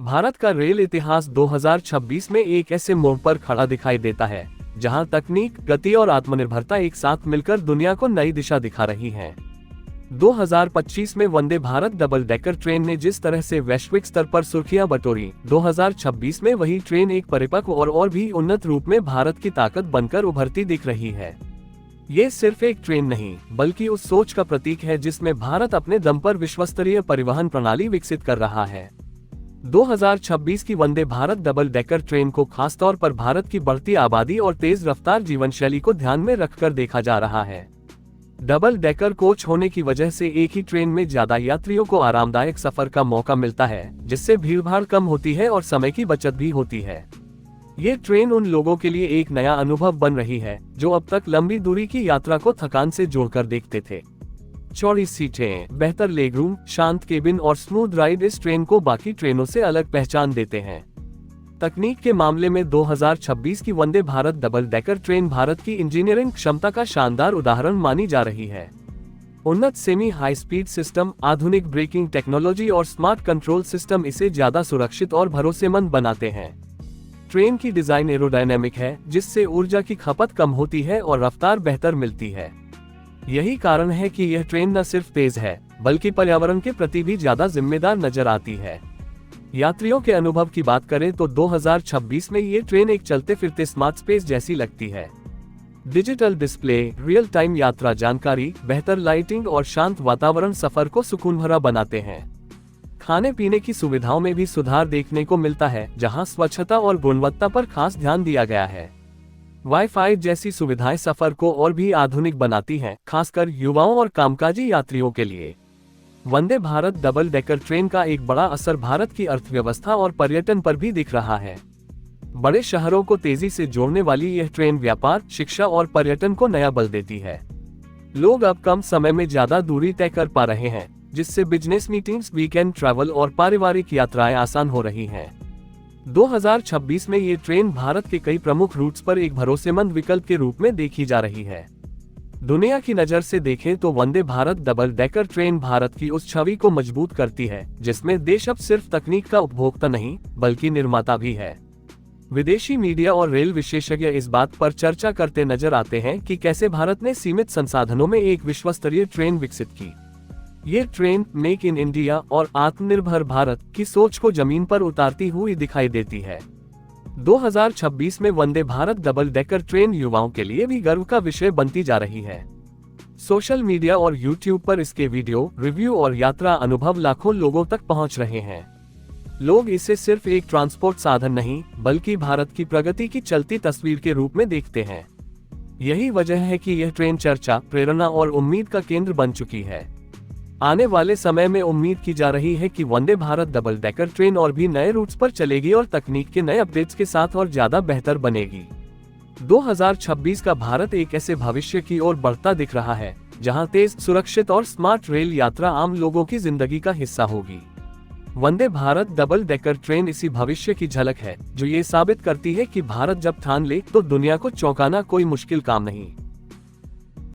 भारत का रेल इतिहास 2026 में एक ऐसे मोड़ पर खड़ा दिखाई देता है जहां तकनीक, गति और आत्मनिर्भरता एक साथ मिलकर दुनिया को नई दिशा दिखा रही हैं। 2025 में वंदे भारत डबल डेकर ट्रेन ने जिस तरह से वैश्विक स्तर पर सुर्खियां बटोरी, 2026 में वही ट्रेन एक परिपक्व और भी उन्नत रूप में भारत की ताकत बनकर उभरती दिख रही है। ये सिर्फ एक ट्रेन नहीं, बल्कि उस सोच का प्रतीक है जिसमें भारत अपने दम पर विश्वस्तरीय परिवहन प्रणाली विकसित कर रहा है। 2026 की Vande Bharat double decker train को खासतौर पर भारत की बढ़ती आबादी और तेज रफ्तार जीवन शैली को ध्यान में रखकर देखा जा रहा है। डबल डेकर कोच होने की वजह से एक ही ट्रेन में ज्यादा यात्रियों को आरामदायक सफर का मौका मिलता है, जिससे भीड़भाड़ कम होती है और समय की बचत भी होती है। ये ट्रेन उन लोगों के लिए एक नया अनुभव बन रही है जो अब तक लंबी दूरी की यात्रा को थकान से जोड़कर देखते थे। चौड़ी सीटें, बेहतर लेगरूम, शांत केबिन और स्मूथ राइड इस ट्रेन को बाकी ट्रेनों से अलग पहचान देते हैं। तकनीक के मामले में 2026 की Vande Bharat double decker train Bharat की इंजीनियरिंग क्षमता का शानदार उदाहरण मानी जा रही है। उन्नत सेमी हाई स्पीड सिस्टम, आधुनिक ब्रेकिंग टेक्नोलॉजी और स्मार्ट कंट्रोल सिस्टम इसे ज्यादा सुरक्षित और भरोसेमंद बनाते हैं। ट्रेन की डिजाइन एरोडायनेमिक है, जिससे ऊर्जा की खपत कम होती है और रफ्तार बेहतर मिलती है। यही कारण है कि यह ट्रेन न सिर्फ तेज है, बल्कि पर्यावरण के प्रति भी ज्यादा जिम्मेदार नजर आती है। यात्रियों के अनुभव की बात करें तो 2026 में ये ट्रेन एक चलते फिरते स्मार्ट स्पेस जैसी लगती है। डिजिटल डिस्प्ले, रियल टाइम यात्रा जानकारी, बेहतर लाइटिंग और शांत वातावरण सफर को सुकून भरा बनाते हैं। खाने पीने की सुविधाओं में भी सुधार देखने को मिलता है, जहां स्वच्छता और गुणवत्ता पर खास ध्यान दिया गया है। वाईफाई जैसी सुविधाएं सफर को और भी आधुनिक बनाती हैं, खासकर युवाओं और कामकाजी यात्रियों के लिए। वंदे भारत डबल डेकर ट्रेन का एक बड़ा असर भारत की अर्थव्यवस्था और पर्यटन पर भी दिख रहा है। बड़े शहरों को तेजी से जोड़ने वाली यह ट्रेन व्यापार, शिक्षा और पर्यटन को नया बल देती है। लोग अब कम समय में ज्यादा दूरी तय कर पा रहे हैं, जिससे बिजनेस मीटिंग्स, वीकेंड ट्रैवल और पारिवारिक यात्राएं आसान हो रही हैं। 2026 में ये ट्रेन भारत के कई प्रमुख रूट्स पर एक भरोसेमंद विकल्प के रूप में देखी जा रही है। दुनिया की नज़र से देखें तो Vande Bharat double decker train Bharat की उस छवि को मजबूत करती है जिसमें देश अब सिर्फ तकनीक का उपभोक्ता नहीं, बल्कि निर्माता भी है। विदेशी मीडिया और रेल विशेषज्ञ इस बात पर चर्चा करते नजर आते हैं कि कैसे भारत ने सीमित संसाधनों में एक विश्वस्तरीय ट्रेन विकसित की। ये ट्रेन मेक इन इंडिया और आत्मनिर्भर भारत की सोच को जमीन पर उतारती हुई दिखाई देती है। 2026 में वंदे भारत डबल डेकर ट्रेन युवाओं के लिए भी गर्व का विषय बनती जा रही है। सोशल मीडिया और यूट्यूब पर इसके वीडियो, रिव्यू और यात्रा अनुभव लाखों लोगों तक पहुंच रहे हैं। लोग इसे सिर्फ एक ट्रांसपोर्ट साधन नहीं, बल्कि भारत की प्रगति की चलती तस्वीर के रूप में देखते हैं। यही वजह है कि यह ट्रेन चर्चा, प्रेरणा और उम्मीद का केंद्र बन चुकी है। आने वाले समय में उम्मीद की जा रही है कि वंदे भारत डबल डेकर ट्रेन और भी नए रूट्स पर चलेगी और तकनीक के नए अपडेट्स के साथ और ज्यादा बेहतर बनेगी। 2026 का भारत एक ऐसे भविष्य की ओर बढ़ता दिख रहा है जहां तेज, सुरक्षित और स्मार्ट रेल यात्रा आम लोगों की जिंदगी का हिस्सा होगी। वंदे भारत डबल डेकर ट्रेन इसी भविष्य की झलक है जो ये साबित करती है कि भारत जब ठान ले तो दुनिया को चौंकाना कोई मुश्किल काम नहीं।